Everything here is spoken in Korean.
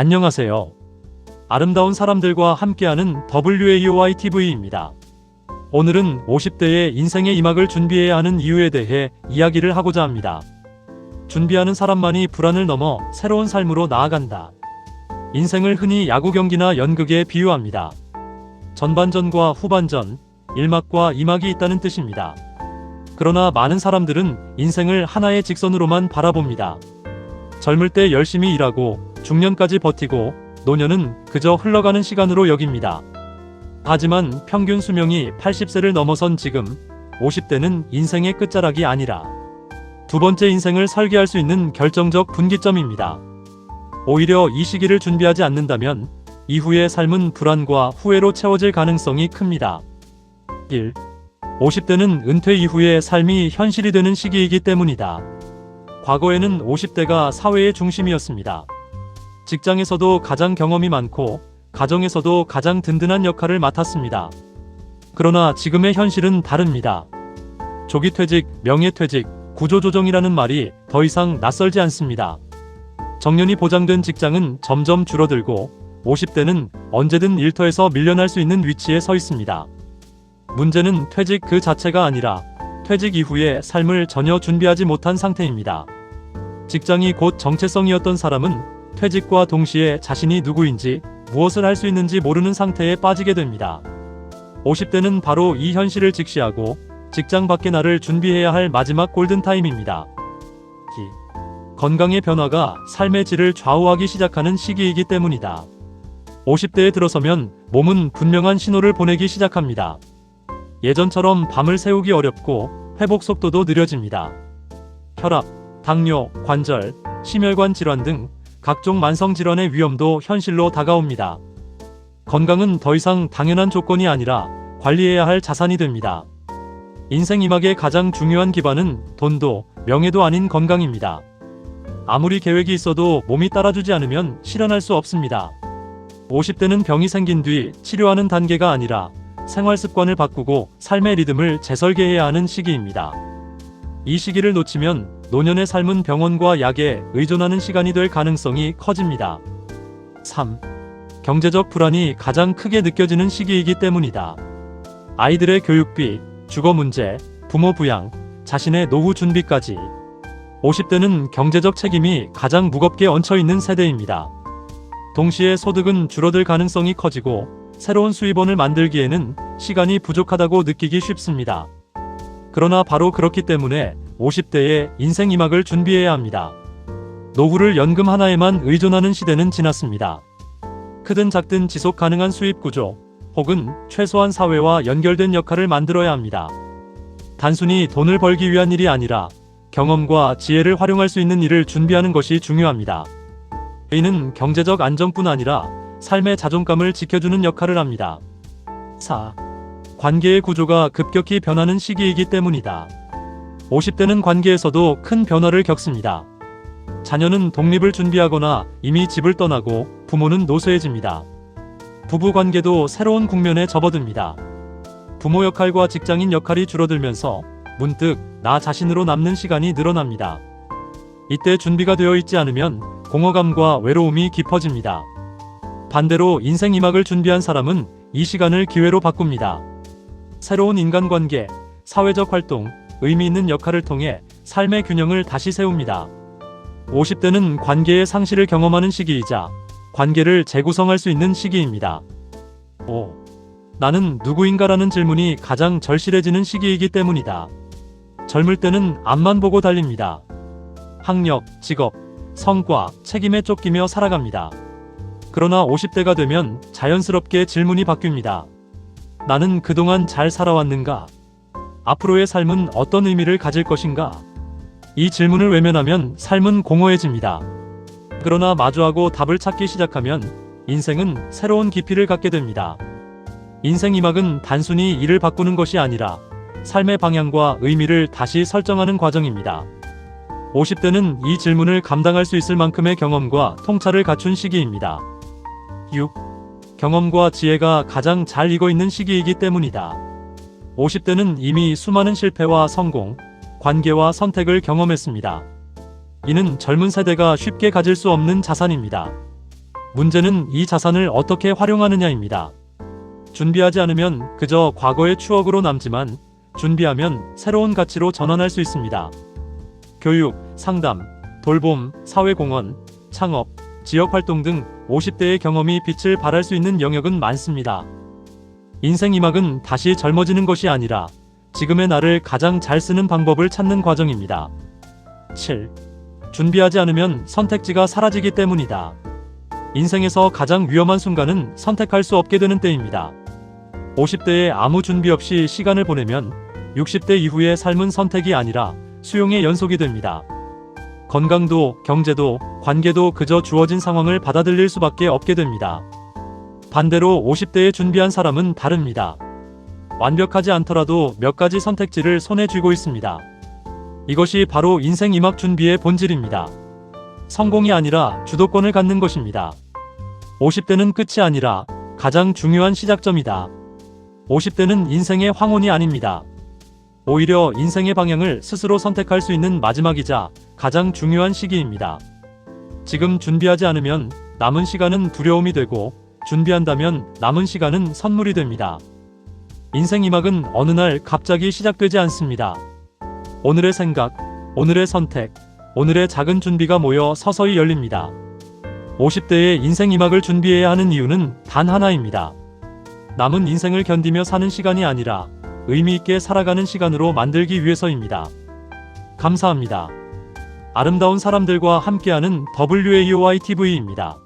안녕하세요. 아름다운 사람들과 함께하는 WAOITV입니다. 오늘은 50대의 인생의 이막을 준비해야 하는 이유에 대해 이야기를 하고자 합니다. 준비하는 사람만이 불안을 넘어 새로운 삶으로 나아간다. 인생을 흔히 야구 경기나 연극에 비유합니다. 전반전과 후반전, 1막과 2막이 있다는 뜻입니다. 그러나 많은 사람들은 인생을 하나의 직선으로만 바라봅니다. 젊을 때 열심히 일하고 중년까지 버티고 노년은 그저 흘러가는 시간으로 여깁니다. 하지만 평균 수명이 80세를 넘어선 지금 50대는 인생의 끝자락이 아니라 두 번째 인생을 설계할 수 있는 결정적 분기점입니다. 오히려 이 시기를 준비하지 않는다면 이후의 삶은 불안과 후회로 채워질 가능성이 큽니다. 1. 50대는 은퇴 이후의 삶이 현실이 되는 시기이기 때문이다. 과거에는 50대가 사회의 중심이었습니다. 직장에서도 가장 경험이 많고 가정에서도 가장 든든한 역할을 맡았습니다. 그러나 지금의 현실은 다릅니다. 조기퇴직, 명예퇴직, 구조조정이라는 말이 더 이상 낯설지 않습니다. 정년이 보장된 직장은 점점 줄어들고 50대는 언제든 일터에서 밀려날 수 있는 위치에 서 있습니다. 문제는 퇴직 그 자체가 아니라 퇴직 이후의 삶을 전혀 준비하지 못한 상태입니다. 직장이 곧 정체성이었던 사람은 퇴직과 동시에 자신이 누구인지 무엇을 할 수 있는지 모르는 상태에 빠지게 됩니다. 50대는 바로 이 현실을 직시하고 직장 밖의 나를 준비해야 할 마지막 골든타임입니다. 건강의 변화가 삶의 질을 좌우하기 시작하는 시기이기 때문이다. 50대에 들어서면 몸은 분명한 신호를 보내기 시작합니다. 예전처럼 밤을 새우기 어렵고 회복 속도도 느려집니다. 혈압, 당뇨, 관절, 심혈관 질환 등 각종 만성 질환의 위험도 현실로 다가옵니다. 건강은 더 이상 당연한 조건이 아니라 관리해야 할 자산이 됩니다. 인생 이막의 가장 중요한 기반은 돈도 명예도 아닌 건강입니다. 아무리 계획이 있어도 몸이 따라주지 않으면 실현할 수 없습니다. 50대는 병이 생긴 뒤 치료하는 단계가 아니라 생활 습관을 바꾸고 삶의 리듬을 재설계해야 하는 시기입니다. 이 시기를 놓치면 노년의 삶은 병원과 약에 의존하는 시간이 될 가능성이 커집니다. 3. 경제적 불안이 가장 크게 느껴지는 시기이기 때문이다. 아이들의 교육비, 주거 문제, 부모 부양, 자신의 노후 준비까지 50대는 경제적 책임이 가장 무겁게 얹혀 있는 세대입니다. 동시에 소득은 줄어들 가능성이 커지고 새로운 수입원을 만들기에는 시간이 부족하다고 느끼기 쉽습니다. 그러나 바로 그렇기 때문에 50대의 인생 이막을 준비해야 합니다. 노후를 연금 하나에만 의존하는 시대는 지났습니다. 크든 작든 지속 가능한 수입 구조, 혹은 최소한 사회와 연결된 역할을 만들어야 합니다. 단순히 돈을 벌기 위한 일이 아니라 경험과 지혜를 활용할 수 있는 일을 준비하는 것이 중요합니다. 이는 경제적 안정뿐 아니라 삶의 자존감을 지켜주는 역할을 합니다. 4. 관계의 구조가 급격히 변하는 시기이기 때문이다. 50대는 관계에서도 큰 변화를 겪습니다. 자녀는 독립을 준비하거나 이미 집을 떠나고 부모는 노쇠해집니다. 부부 관계도 새로운 국면에 접어듭니다. 부모 역할과 직장인 역할이 줄어들면서 문득 나 자신으로 남는 시간이 늘어납니다. 이때 준비가 되어 있지 않으면 공허감과 외로움이 깊어집니다. 반대로 인생 이막을 준비한 사람은 이 시간을 기회로 바꿉니다. 새로운 인간관계, 사회적 활동, 의미 있는 역할을 통해 삶의 균형을 다시 세웁니다. 50대는 관계의 상실을 경험하는 시기이자 관계를 재구성할 수 있는 시기입니다. 5. 나는 누구인가라는 질문이 가장 절실해지는 시기이기 때문이다. 젊을 때는 앞만 보고 달립니다. 학력, 직업, 성과, 책임에 쫓기며 살아갑니다. 그러나 50대가 되면 자연스럽게 질문이 바뀝니다. 나는 그동안 잘 살아왔는가? 앞으로의 삶은 어떤 의미를 가질 것인가? 이 질문을 외면하면 삶은 공허해집니다. 그러나 마주하고 답을 찾기 시작하면 인생은 새로운 깊이를 갖게 됩니다. 인생 이막은 단순히 일을 바꾸는 것이 아니라 삶의 방향과 의미를 다시 설정하는 과정입니다. 50대는 이 질문을 감당할 수 있을 만큼의 경험과 통찰을 갖춘 시기입니다. 6. 경험과 지혜가 가장 잘 익어 있는 시기이기 때문이다. 50대는 이미 수많은 실패와 성공, 관계와 선택을 경험했습니다. 이는 젊은 세대가 쉽게 가질 수 없는 자산입니다. 문제는 이 자산을 어떻게 활용하느냐입니다. 준비하지 않으면 그저 과거의 추억으로 남지만 준비하면 새로운 가치로 전환할 수 있습니다. 교육, 상담, 돌봄, 사회공헌, 창업, 지역활동 등 50대의 경험이 빛을 발할 수 있는 영역은 많습니다. 인생 2막은 다시 젊어지는 것이 아니라 지금의 나를 가장 잘 쓰는 방법을 찾는 과정입니다. 7. 준비하지 않으면 선택지가 사라지기 때문이다. 인생에서 가장 위험한 순간은 선택할 수 없게 되는 때입니다. 50대에 아무 준비 없이 시간을 보내면 60대 이후의 삶은 선택이 아니라 수용의 연속이 됩니다. 건강도, 경제도, 관계도 그저 주어진 상황을 받아들일 수밖에 없게 됩니다. 반대로 50대에 준비한 사람은 다릅니다. 완벽하지 않더라도 몇 가지 선택지를 손에 쥐고 있습니다. 이것이 바로 인생 2막 준비의 본질입니다. 성공이 아니라 주도권을 갖는 것입니다. 50대는 끝이 아니라 가장 중요한 시작점이다. 50대는 인생의 황혼이 아닙니다. 오히려 인생의 방향을 스스로 선택할 수 있는 마지막이자 가장 중요한 시기입니다. 지금 준비하지 않으면 남은 시간은 두려움이 되고 준비한다면 남은 시간은 선물이 됩니다. 인생 2막은 어느 날 갑자기 시작되지 않습니다. 오늘의 생각, 오늘의 선택, 오늘의 작은 준비가 모여 서서히 열립니다. 50대의 인생 2막을 준비해야 하는 이유는 단 하나입니다. 남은 인생을 견디며 사는 시간이 아니라 의미 있게 살아가는 시간으로 만들기 위해서입니다. 감사합니다. 아름다운 사람들과 함께하는 WAOI TV입니다.